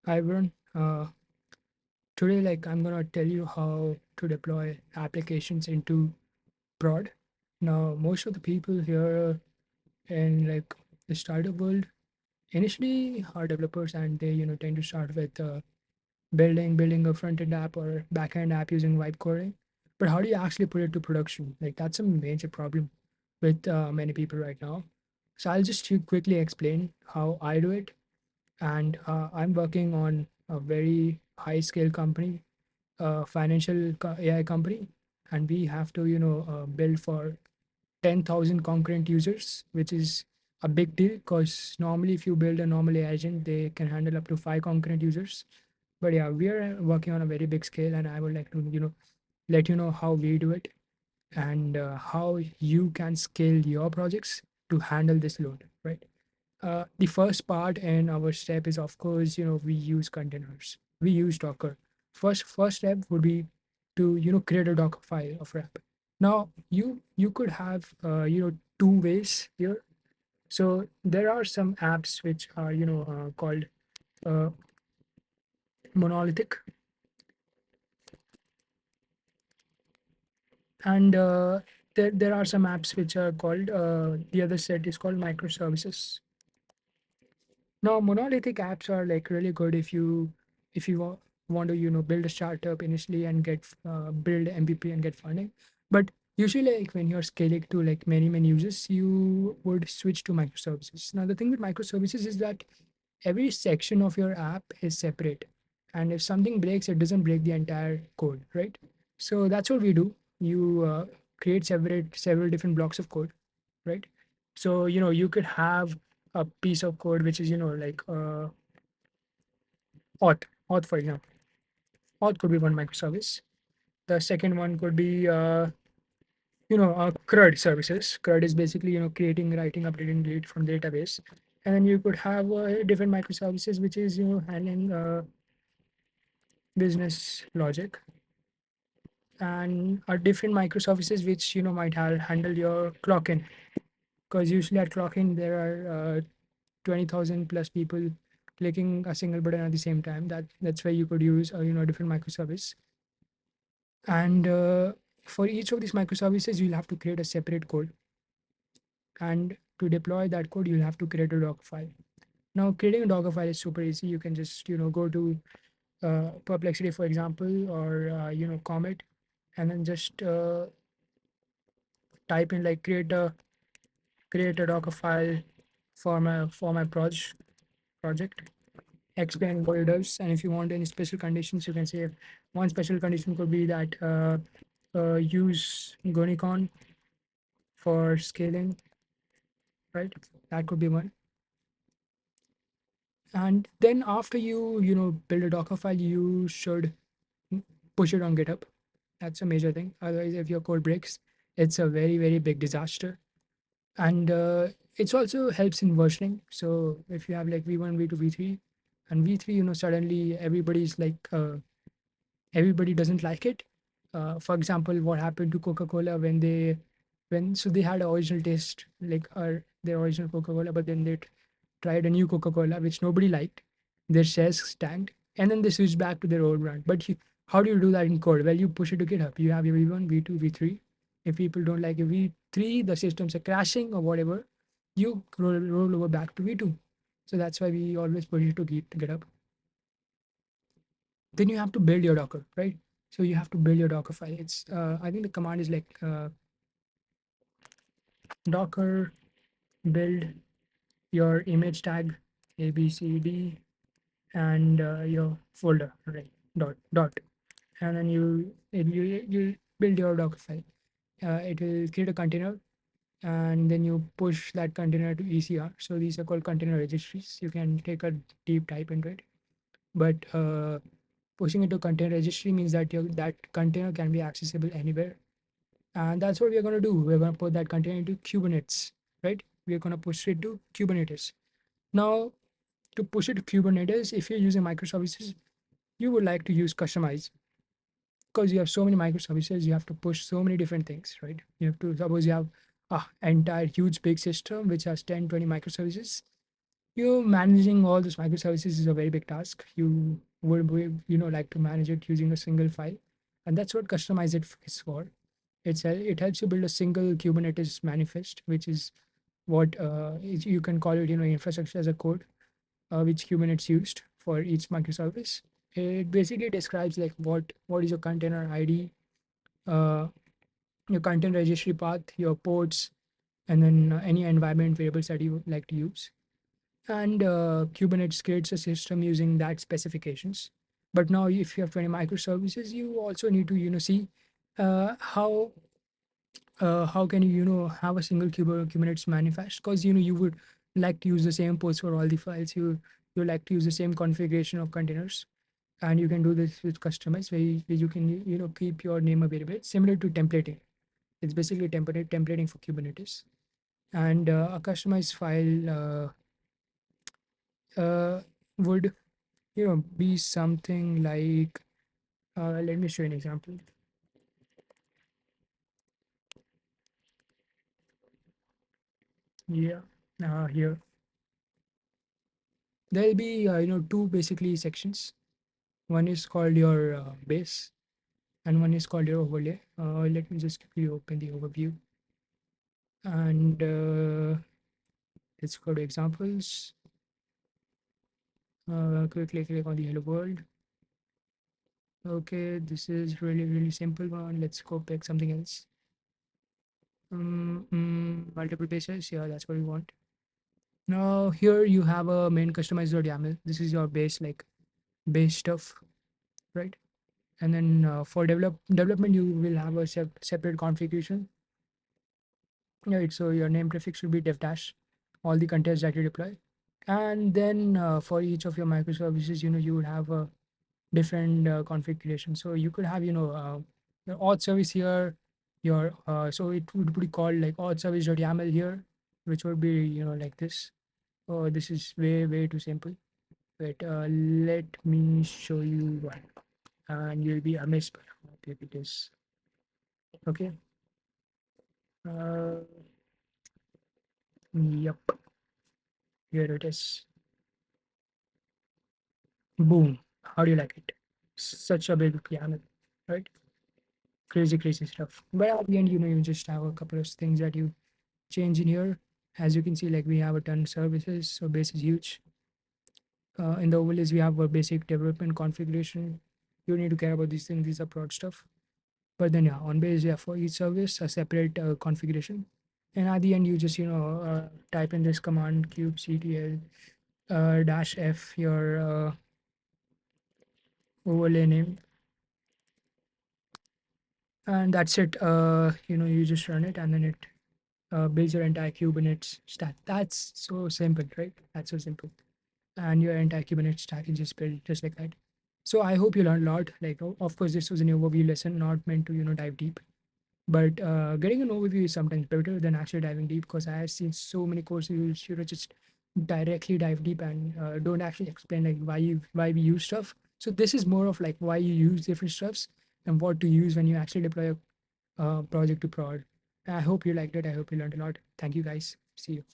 Hi everyone. Today, I'm gonna tell you how to deploy applications into prod. Now, most of the people here in the startup world initially are developers, and they tend to start with building a front end app or back end app using vibe coding. But how do you actually put it to production? Like that's a major problem with many people right now. So I'll just quickly explain how I do it. And I'm working on a very high scale company, financial AI company, and we have to build for 10,000 concurrent users, which is a big deal because normally if you build a normal AI agent, they can handle up to 5 concurrent users. But yeah, we are working on a very big scale, and I would like to let you know how we do it and how you can scale your projects to handle this load, right? The first part in our step is, of course, we use containers. We use Docker. First step would be to create a Docker file of wrap. Now you could have two ways here. So there are some apps which are called uh, monolithic, and there are some apps which are called the other set is called microservices. Now, monolithic apps are like really good if you want to build a startup initially and get build MVP and get funding. But usually, like when you're scaling to like many users, you would switch to microservices. Now, the thing with microservices is that every section of your app is separate, and if something breaks, it doesn't break the entire code, right? So that's what we do. You create several different blocks of code, right? So you could have a piece of code which is auth for example. Auth could be one microservice. The second one could be CRUD services. CRUD is basically creating, writing, updating, delete from the database. And then you could have different microservices which is handling business logic, and different microservices which might handle your clock in, because usually at clock in there are 20,000 plus people clicking a single button at the same time. That's where you could use a different microservice. And for each of these microservices, you'll have to create a separate code. And to deploy that code, you'll have to create a Docker file. Now, creating a Docker file is super easy. You can just go to Perplexity, for example, or Comet, and then just type in like create a Docker file for my project, explain what it does, and if you want any special conditions, you can say one special condition could be that use Gonicon for scaling, right? That could be one. And then after you build a Docker file, you should push it on GitHub. That's a major thing. Otherwise, if your code breaks, it's a very big disaster. And it's also helps in versioning. So if you have like V1, V2, V3, and V3, suddenly everybody doesn't like it. For example, what happened to Coca-Cola when they had an original taste like their original Coca-Cola, but then they tried a new Coca-Cola which nobody liked. Their shares tanked, and then they switched back to their old brand. But how do you do that in code? Well, you push it to GitHub. You have your V1, V2, V3. If people don't like your V3, the systems are crashing or whatever, you roll over back to V2. So that's why we always push it to GitHub. Then you have to build your Docker, right? So you have to build your Docker file. It's I think the command is like Docker build your image tag ABCD and your folder, right? Dot, and then you build your Docker file. It will create a container, and then you push that container to ECR. So these are called container registries. You can take a deep dive into it, but pushing it to container registry means that that container can be accessible anywhere. And that's what we're going to do. We're going to put that container into Kubernetes, right? We're going to push it to Kubernetes. Now, to push it to Kubernetes, if you're using microservices, you would like to use Kustomize, because you have so many microservices, you have to push so many different things, right? You have to, suppose you have a entire huge big system which has 10, 20 microservices. you managing all those microservices is a very big task. You would like to manage it using a single file, and that's what customize it is for. It helps you build a single Kubernetes manifest, which is what you can call it, infrastructure as a code, which Kubernetes used for each microservice. It basically describes like what is your container ID, uh, your content registry path, your ports, and then any environment variables that you like to use. And Kubernetes creates a system using that specifications. But now, if you have 20 microservices, you also need to see how can you have a single Kubernetes manifest, because you would like to use the same ports for all the files. You like to use the same configuration of containers, and you can do this with customers where you can keep your name a variable similar to templating. It's basically templating for Kubernetes. And a customized file would be something like, let me show you an example. Yeah, here there'll be two basically sections. One is called your base, and one is called your overlay. Let me just quickly open the overview, and let's go to examples. Quickly click on the hello world. Okay, this is really simple one. Let's go pick something else. Multiple bases. Yeah, that's what we want. Now here you have a main customizer.yaml. This is your base, like base stuff, right? And then for development, you will have a separate configuration. Right. So your name prefix should be dev dash, all the containers that you deploy. And then for each of your microservices, you would have a different configuration. So you could have, your auth service here, your so it would be called like auth service.yaml here, which would be like this. Oh, this is way too simple. But let me show you one, and you'll be amazed by how big it is. Okay. Uh, yep. Here it is. Boom. How do you like it? Such a big piano, right? Crazy stuff. But at the end, you just have a couple of things that you change in here. As you can see, like we have a ton of services, so base is huge. In the overlays, we have a basic development configuration. You don't need to care about these things, these are broad stuff. But then, yeah, on base, yeah, for each service, a separate configuration. And at the end, you just, type in this command kubectl dash f, your overlay name, and that's it. You just run it, and then it builds your entire Kubernetes stack. That's so simple, right? That's so simple. And your entire Kubernetes stack is just built just like that. So I hope you learned a lot. Like, of course, this was an overview lesson, not meant to dive deep. But getting an overview is sometimes better than actually diving deep, because I have seen so many courses which just directly dive deep and don't actually explain like why we use stuff. So this is more of like why you use different stuffs and what to use when you actually deploy a project to prod. I hope you liked it. I hope you learned a lot. Thank you guys. See you.